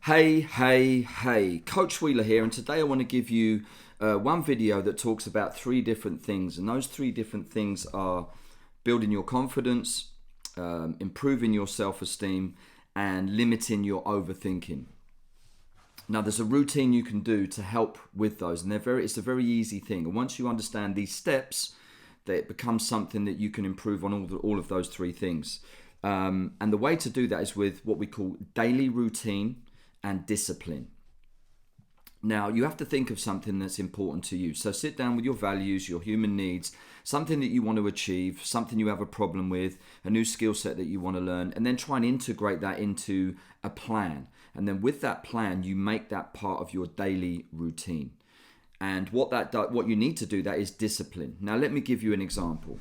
Hey, Coach Wheeler here, and today I want to give you one video that talks about three different things, and those three different things are building your confidence, improving your self-esteem, and limiting your overthinking. Now, there's a routine you can do to help with those, and it's a very easy thing. And once you understand these steps, that it becomes something that you can improve on all of those three things. And the way to do that is with what we call daily routine and discipline. Now, you have to think of something that's important to you. So sit down with your values, your human needs, something that you want to achieve, something you have a problem with, a new skill set that you want to learn, and then try and integrate that into a plan. And then with that plan, you make that part of your daily routine. And what you need to do that is discipline. Now, let me give you an example.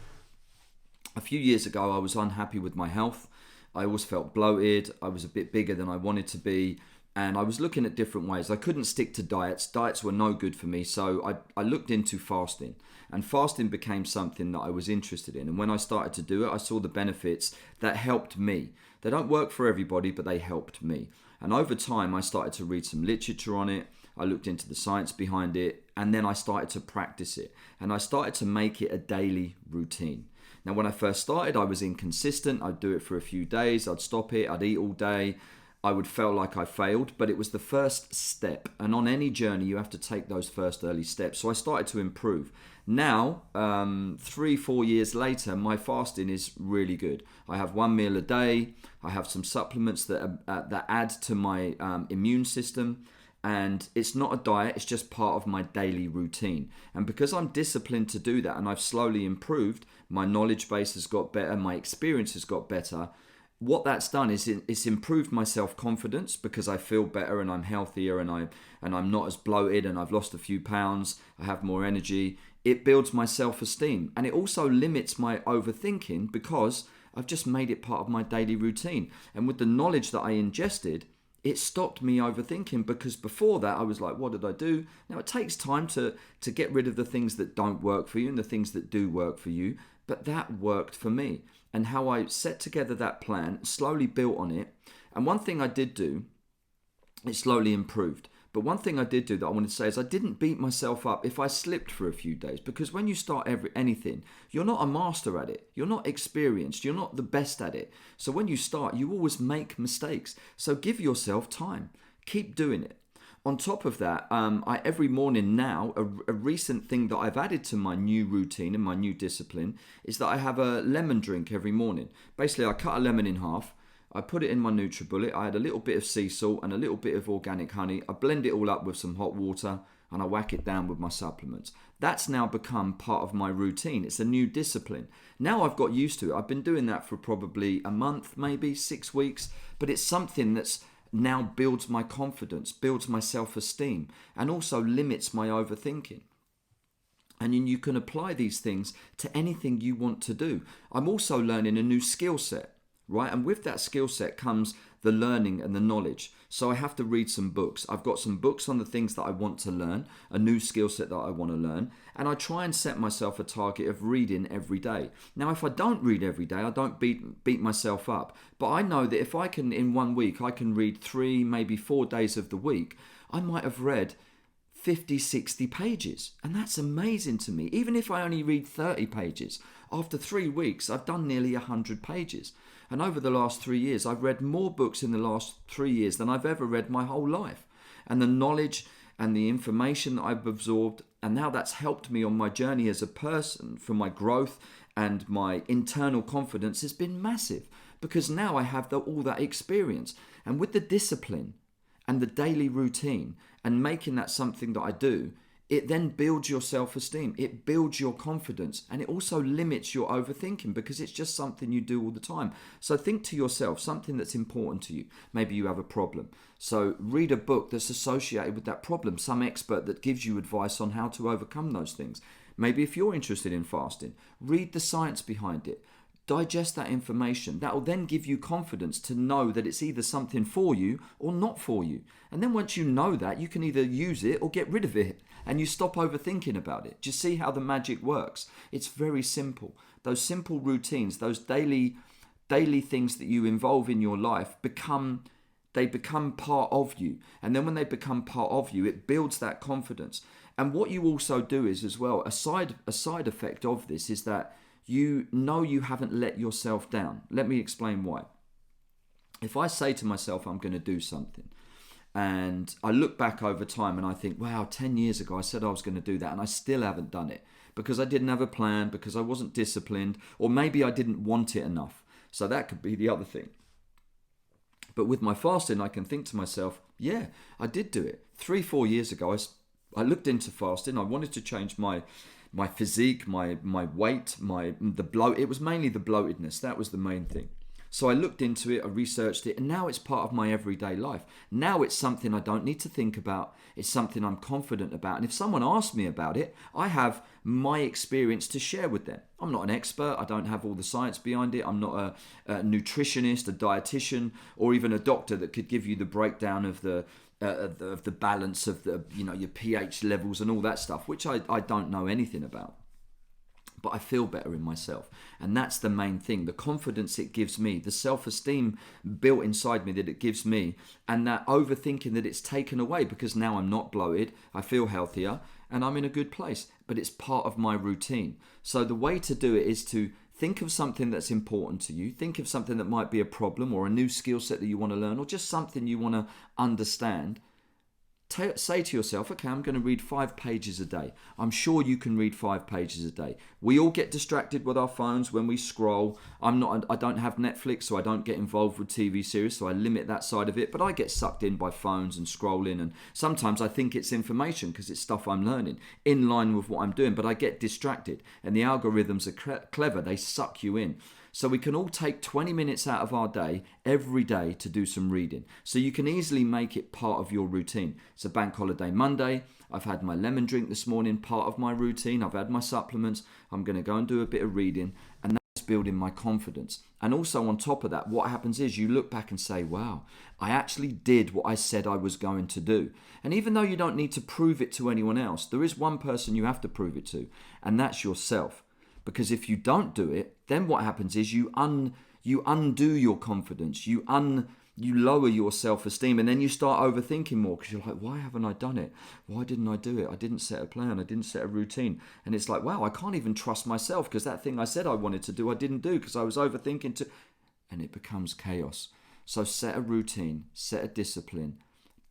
A few years ago, I was unhappy with my health. I always felt bloated. I was a bit bigger than I wanted to be. And I was looking at different ways. I couldn't stick to diets. Diets were no good for me. So I looked into fasting. And fasting became something that I was interested in. And when I started to do it, I saw the benefits that helped me. They don't work for everybody, but they helped me. And over time, I started to read some literature on it. I looked into the science behind it. And then I started to practice it. And I started to make it a daily routine. Now, when I first started, I was inconsistent. I'd do it for a few days. I'd stop it. I'd eat all day. I would feel like I failed, but it was the first step. And on any journey, you have to take those first early steps. So I started to improve. Now, 3-4 years later, my fasting is really good. I have one meal a day. I have some supplements that add to my immune system. And it's not a diet, it's just part of my daily routine. And because I'm disciplined to do that and I've slowly improved, my knowledge base has got better, my experience has got better. What that's done is it's improved my self-confidence because I feel better and I'm healthier and I'm not as bloated and I've lost a few pounds, I have more energy. It builds my self-esteem and it also limits my overthinking because I've just made it part of my daily routine. And with the knowledge that I ingested, it stopped me overthinking because before that I was like, what did I do? Now it takes time to get rid of the things that don't work for you and the things that do work for you, but that worked for me. And how I set together that plan, slowly built on it. And one thing I did do, it slowly improved. But one thing I did do that I wanted to say is I didn't beat myself up if I slipped for a few days. Because when you start anything, you're not a master at it. You're not experienced. You're not the best at it. So when you start, you always make mistakes. So give yourself time. Keep doing it. On top of that, every morning now, a recent thing that I've added to my new routine and my new discipline is that I have a lemon drink every morning. Basically, I cut a lemon in half. I put it in my NutriBullet. I add a little bit of sea salt and a little bit of organic honey. I blend it all up with some hot water and I whack it down with my supplements. That's now become part of my routine. It's a new discipline. Now I've got used to it. I've been doing that for probably a month, maybe 6 weeks, but it's something that's now builds my confidence, builds my self-esteem, and also limits my overthinking. And you can apply these things to anything you want to do. I'm also learning a new skill set, right? And with that skill set comes the learning and the knowledge. So I have to read some books. I've got some books on the things that I want to learn, a new skill set that I want to learn. And I try and set myself a target of reading every day. Now, if I don't read every day, I don't beat myself up. But I know that if I can, in 1 week, I can read 3, maybe 4 days of the week, I might have read 50, 60 pages. And that's amazing to me. Even if I only read 30 pages, after 3 weeks, I've done nearly 100 pages. And over the last 3 years, I've read more books in the last 3 years than I've ever read my whole life. And the knowledge and the information that I've absorbed, and now that's helped me on my journey as a person for my growth and my internal confidence has been massive because now I have all that experience. And with the discipline and the daily routine and making that something that I do, it then builds your self-esteem, it builds your confidence, and it also limits your overthinking because it's just something you do all the time. So think to yourself, something that's important to you. Maybe you have a problem. So read a book that's associated with that problem, some expert that gives you advice on how to overcome those things. Maybe if you're interested in fasting, read the science behind it. Digest that information. That will then give you confidence to know that it's either something for you or not for you. And then once you know that, you can either use it or get rid of it and you stop overthinking about it. Just see how the magic works. It's very simple. Those simple routines, those daily things that you involve in your life become they become part of you. And then when they become part of you, it builds that confidence. And what you also do is as well, a side effect of this is that you know you haven't let yourself down. Let me explain why. If I say to myself, I'm going to do something, and I look back over time and I think, wow, 10 years ago I said I was going to do that and I still haven't done it because I didn't have a plan, because I wasn't disciplined, or maybe I didn't want it enough. So that could be the other thing. But with my fasting, I can think to myself, yeah, I did do it. 3-4 years ago, I looked into fasting. I wanted to change my physique, my weight, the bloat. It was mainly the bloatedness. That was the main thing. So I looked into it, I researched it, and now it's part of my everyday life. Now it's something I don't need to think about. It's something I'm confident about. And if someone asks me about it, I have my experience to share with them. I'm not an expert. I don't have all the science behind it. I'm not a nutritionist, a dietitian, or even a doctor that could give you the breakdown of the balance of your pH levels and all that stuff, which I don't know anything about. But I feel better in myself. And that's the main thing. The confidence it gives me, the self-esteem built inside me that it gives me, and that overthinking that it's taken away, because now I'm not bloated, I feel healthier, and I'm in a good place. But it's part of my routine. So the way to do it is to think of something that's important to you. Think of something that might be a problem or a new skill set that you want to learn, or just something you want to understand. Say to yourself, okay, I'm going to read 5 pages a day. I'm sure you can read 5 pages a day. We all get distracted with our phones when we scroll. I don't have Netflix, so I don't get involved with TV series, so I limit that side of it. But I get sucked in by phones and scrolling, and sometimes I think it's information because it's stuff I'm learning in line with what I'm doing, but I get distracted. And the algorithms are clever. They suck you in. So we can all take 20 minutes out of our day every day to do some reading. So you can easily make it part of your routine. It's a bank holiday Monday. I've had my lemon drink this morning, part of my routine. I've had my supplements. I'm going to go and do a bit of reading, and that's building my confidence. And also on top of that, what happens is you look back and say, wow, I actually did what I said I was going to do. And even though you don't need to prove it to anyone else, there is one person you have to prove it to, and that's yourself. Because if you don't do it, then what happens is you undo your confidence, you lower your self-esteem, and then you start overthinking more because you're like, why haven't I done it? Why didn't I do it? I didn't set a plan. I didn't set a routine. And it's like, wow, I can't even trust myself because that thing I said I wanted to do, I didn't do because I was overthinking and it becomes chaos. So set a routine, set a discipline.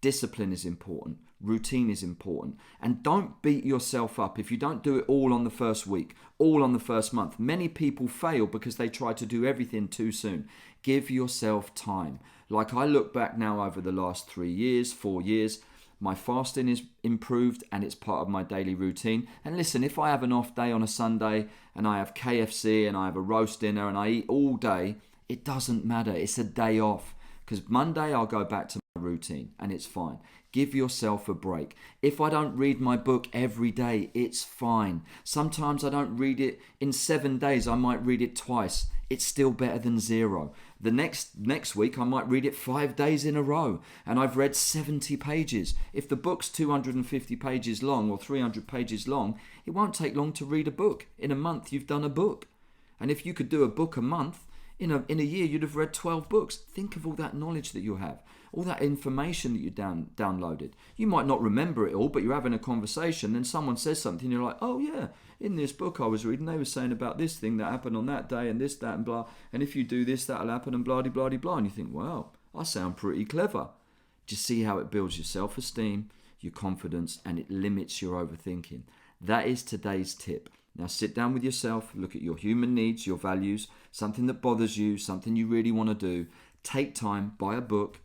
Discipline is important. Routine is important. And don't beat yourself up if you don't do it all on the first week, all on the first month. Many people fail because they try to do everything too soon. Give yourself time. Like I look back now over the last 3 years, 4 years, my fasting is improved and it's part of my daily routine. And listen, if I have an off day on a Sunday and I have KFC and I have a roast dinner and I eat all day, it doesn't matter. It's a day off. Because Monday I'll go back to my routine and it's fine. Give yourself a break. If I don't read my book every day, it's fine. Sometimes I don't read it in 7 days. I might read it twice. It's still better than 0. The next week I might read it 5 days in a row and I've read 70 pages. If the book's 250 pages long or 300 pages long, it won't take long to read a book. In a month you've done a book. And if you could do a book a month, in a year you'd have read 12 books. Think of all that knowledge that you have, all that information that you downloaded. You might not remember it all, but you're having a conversation, then someone says something, you're like, oh yeah, in this book I was reading, they were saying about this thing that happened on that day and this, that and blah, and if you do this, that'll happen and blah, blah, blah, blah. And you think, wow, I sound pretty clever. Just see how it builds your self-esteem, your confidence, and it limits your overthinking. That is today's tip. Now sit down with yourself, look at your human needs, your values, something that bothers you, something you really want to do. Take time, buy a book,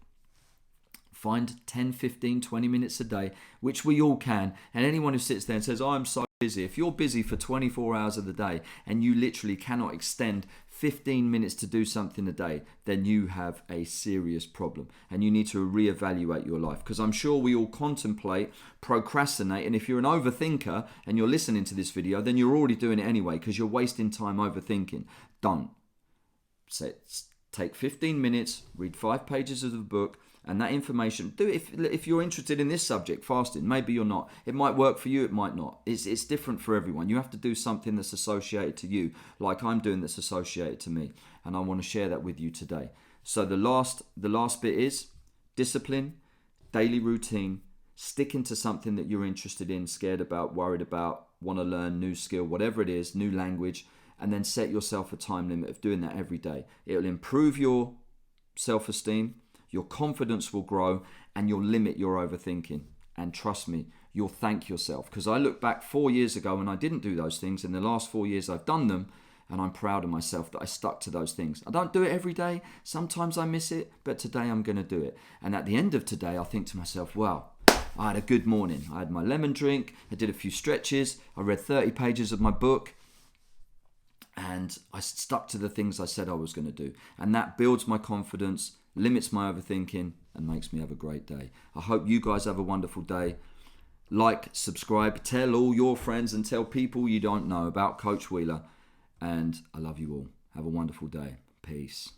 find 10, 15, 20 minutes a day, which we all can. And anyone who sits there and says, oh, I'm so busy. If you're busy for 24 hours of the day and you literally cannot extend 15 minutes to do something a day, then you have a serious problem and you need to reevaluate your life. Because I'm sure we all contemplate, procrastinate, and if you're an overthinker and you're listening to this video, then you're already doing it anyway because you're wasting time overthinking. Don't. Take 15 minutes, read 5 pages of the book, and that information, do it if you're interested in this subject, fasting. Maybe you're not. It might work for you, it might not. It's different for everyone. You have to do something that's associated to you, like I'm doing that's associated to me. And I want to share that with you today. So the last bit is Discipline, daily routine, sticking to something that you're interested in, scared about, worried about, want to learn, new skill, whatever it is, new language, and then set yourself a time limit of doing that every day. It'll improve your self-esteem, your confidence will grow, and you'll limit your overthinking. And trust me, you'll thank yourself. Because I look back 4 years ago when I didn't do those things. In the last 4 years I've done them, and I'm proud of myself that I stuck to those things. I don't do it every day. Sometimes I miss it, but today I'm going to do it. And at the end of today, I think to myself, wow, I had a good morning. I had my lemon drink, I did a few stretches, I read 30 pages of my book, and I stuck to the things I said I was going to do. And that builds my confidence, limits my overthinking, and makes me have a great day. I hope you guys have a wonderful day. Like, subscribe, tell all your friends, and tell people you don't know about Coach Wheeler. And I love you all. Have a wonderful day. Peace.